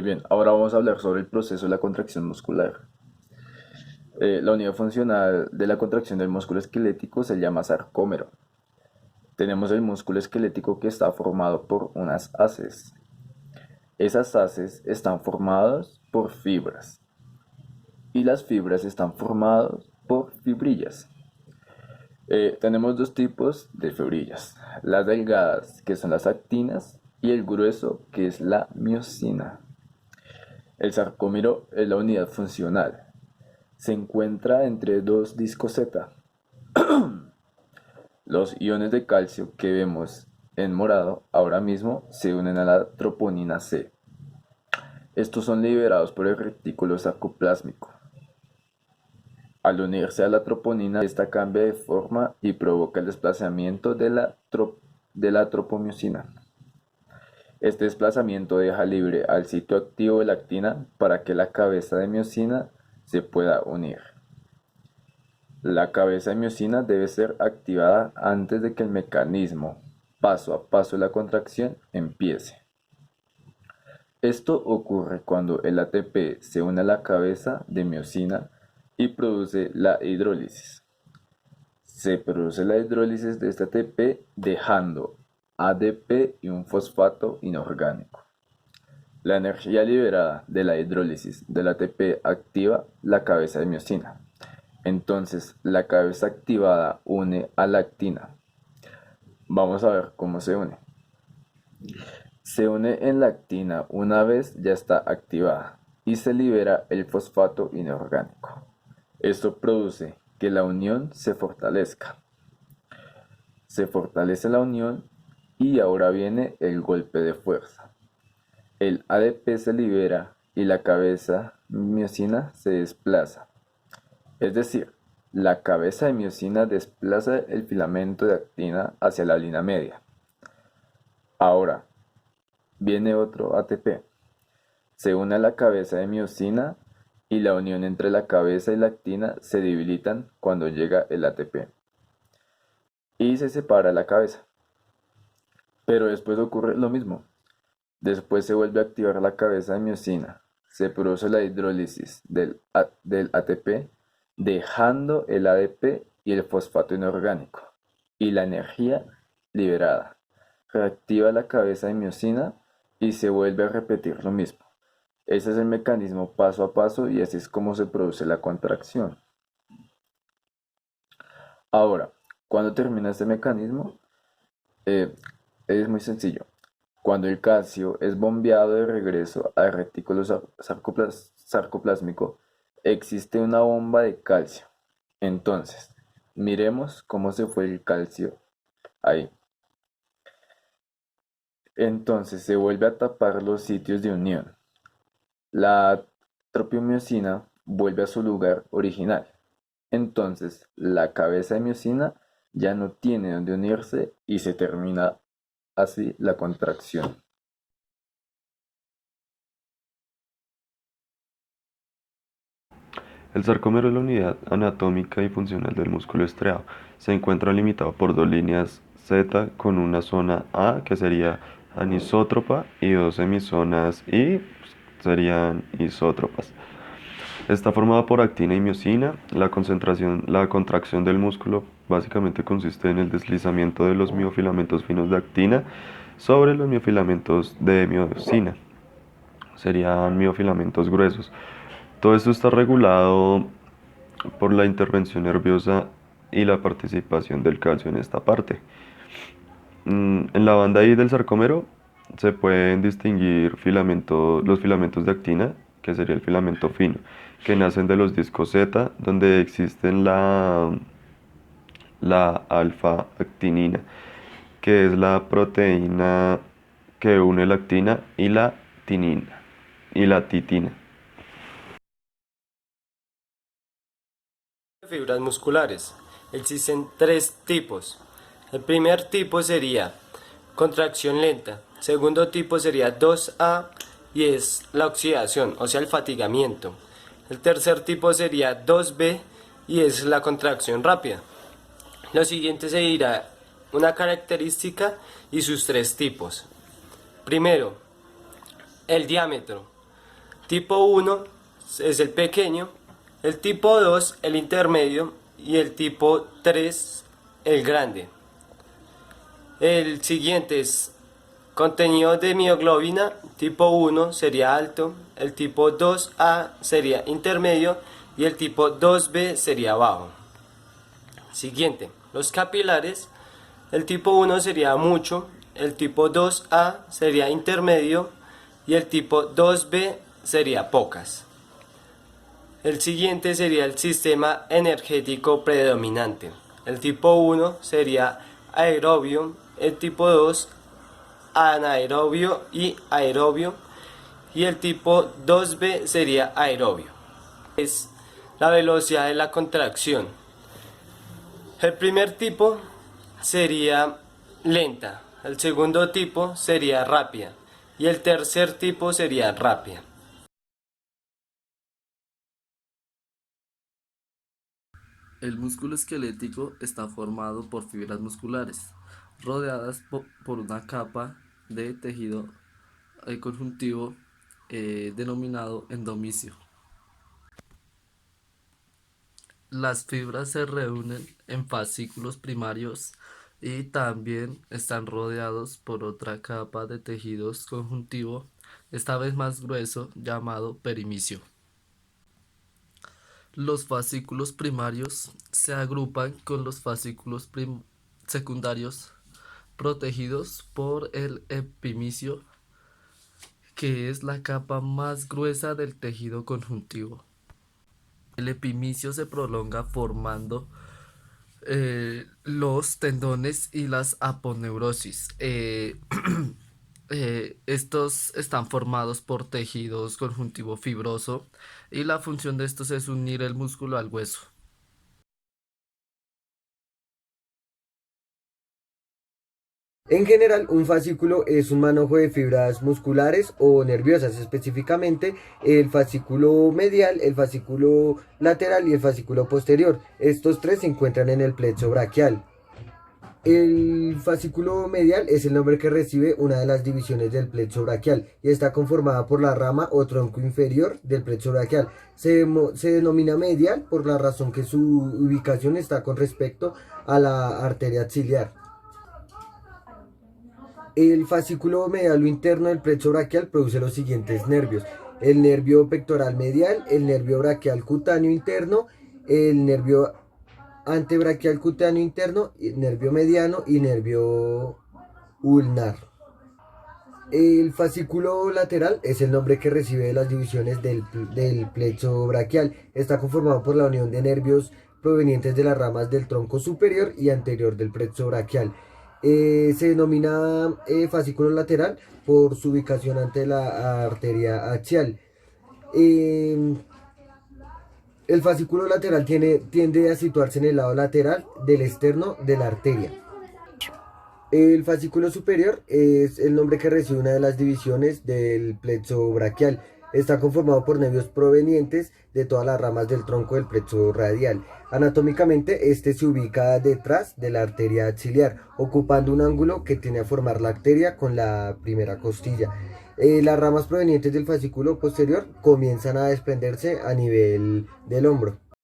Bien, ahora vamos a hablar sobre el proceso de la contracción muscular. La unidad funcional de la contracción del músculo esquelético se llama sarcómero. Tenemos el músculo esquelético que está formado por unas haces. Esas haces están formadas por fibras y las fibras están formadas por fibrillas. Tenemos dos tipos de fibrillas, las delgadas que son las actinas y el grueso que es la miosina. El sarcómero es la unidad funcional. Se encuentra entre dos discos Z. Los iones de calcio que vemos en morado ahora mismo se unen a la troponina C. Estos son liberados por el retículo sarcoplásmico. Al unirse a la troponina, esta cambia de forma y provoca el desplazamiento de la tropomiosina. Este desplazamiento deja libre al sitio activo de la actina para que la cabeza de miosina se pueda unir. La cabeza de miosina debe ser activada antes de que el mecanismo paso a paso de la contracción empiece. Esto ocurre cuando el ATP se une a la cabeza de miosina y produce la hidrólisis. Se produce la hidrólisis de este ATP dejando ADP y un fosfato inorgánico. La energía liberada de la hidrólisis del ATP activa la cabeza de miosina. Entonces, la cabeza activada une a la actina. Vamos a ver cómo se une. Se une en la actina una vez ya está activada y se libera el fosfato inorgánico. Esto produce que la unión se fortalezca. Se fortalece la unión y ahora viene el golpe de fuerza. El ADP se libera y la cabeza miosina se desplaza. Es decir, la cabeza de miosina desplaza el filamento de actina hacia la línea media. Ahora, viene otro ATP. Se une a la cabeza de miosina y la unión entre la cabeza y la actina se debilitan cuando llega el ATP. Y se separa la cabeza. Pero después ocurre lo mismo. Después se vuelve a activar la cabeza de miosina. Se produce la hidrólisis del ATP, dejando el ADP y el fosfato inorgánico. Y la energía liberada reactiva la cabeza de miosina y se vuelve a repetir lo mismo. Ese es el mecanismo paso a paso y así es como se produce la contracción. Ahora, cuando termina este mecanismo, eh, es muy sencillo. Cuando el calcio es bombeado de regreso al retículo sarcoplásmico, existe una bomba de calcio. Entonces, miremos cómo se fue el calcio ahí. Entonces se vuelve a tapar los sitios de unión. La tropiomiosina vuelve a su lugar original. Entonces la cabeza de miosina ya no tiene donde unirse y se termina así la contracción. El sarcómero es la unidad anatómica y funcional del músculo estriado. Se encuentra limitado por dos líneas Z con una zona A que sería anisótropa y dos semizonas I serían isótropas. Está formada por actina y miosina. La contracción del músculo básicamente consiste en el deslizamiento de los miofilamentos finos de actina sobre los miofilamentos de miosina. Serían miofilamentos gruesos. Todo esto está regulado por la intervención nerviosa y la participación del calcio en esta parte. En la banda I del sarcómero se pueden distinguir los filamentos de actina, que sería el filamento fino, que nacen de los discos Z, donde existen la alfa-actinina, que es la proteína que une la actina y la tinina y la titina. Fibras musculares. Existen tres tipos. El primer tipo sería contracción lenta. Segundo tipo sería 2A y es la oxidación, o sea, el fatigamiento. El tercer tipo sería 2B y es la contracción rápida. Lo siguiente se dirá una característica y sus tres tipos. Primero, el diámetro. tipo 1 es el pequeño, el tipo 2 el intermedio y el tipo 3 el grande. El siguiente es contenido de mioglobina, tipo 1 sería alto, el tipo 2A sería intermedio y el tipo 2B sería bajo. Siguiente, los capilares, el tipo 1 sería mucho, el tipo 2A sería intermedio y el tipo 2B sería pocas. El siguiente sería el sistema energético predominante. El tipo 1 sería aerobio, el tipo 2 anaerobio y aerobio y el tipo 2B sería aerobio. Es la velocidad de la contracción. El primer tipo sería lenta, el segundo tipo sería rápida y el tercer tipo sería rápida. El músculo esquelético está formado por fibras musculares, rodeadas por una capa de tejido conjuntivo denominado endomisio. Las fibras se reúnen en fascículos primarios y también están rodeados por otra capa de tejidos conjuntivo, esta vez más grueso, llamado perimisio. Los fascículos primarios se agrupan con los fascículos secundarios protegidos por el epimisio, que es la capa más gruesa del tejido conjuntivo. El epimisio se prolonga formando los tendones y las aponeurosis. Estos están formados por tejidos conjuntivo fibroso y la función de estos es unir el músculo al hueso. En general, un fascículo es un manojo de fibras musculares o nerviosas, específicamente el fascículo medial, el fascículo lateral y el fascículo posterior. Estos tres se encuentran en el plexo braquial. El fascículo medial es el nombre que recibe una de las divisiones del plexo braquial y está conformada por la rama o tronco inferior del plexo braquial. Se denomina medial por la razón que su ubicación está con respecto a la arteria axilar. El fascículo medial o interno del plexo braquial produce los siguientes nervios: el nervio pectoral medial, el nervio braquial cutáneo interno, el nervio antebraquial cutáneo interno, nervio mediano y nervio ulnar. El fascículo lateral es el nombre que recibe de las divisiones del plexo braquial. Está conformado por la unión de nervios provenientes de las ramas del tronco superior y anterior del plexo braquial. Se denomina fascículo lateral por su ubicación ante la arteria axial. El fascículo lateral tiende a situarse en el lado lateral del externo de la arteria. El fascículo superior es el nombre que recibe una de las divisiones del plexo braquial. Está conformado por nervios provenientes de todas las ramas del tronco del plexo radial. Anatómicamente, este se ubica detrás de la arteria axilar, ocupando un ángulo que tiene a formar la arteria con la primera costilla. Las ramas provenientes del fascículo posterior comienzan a desprenderse a nivel del hombro.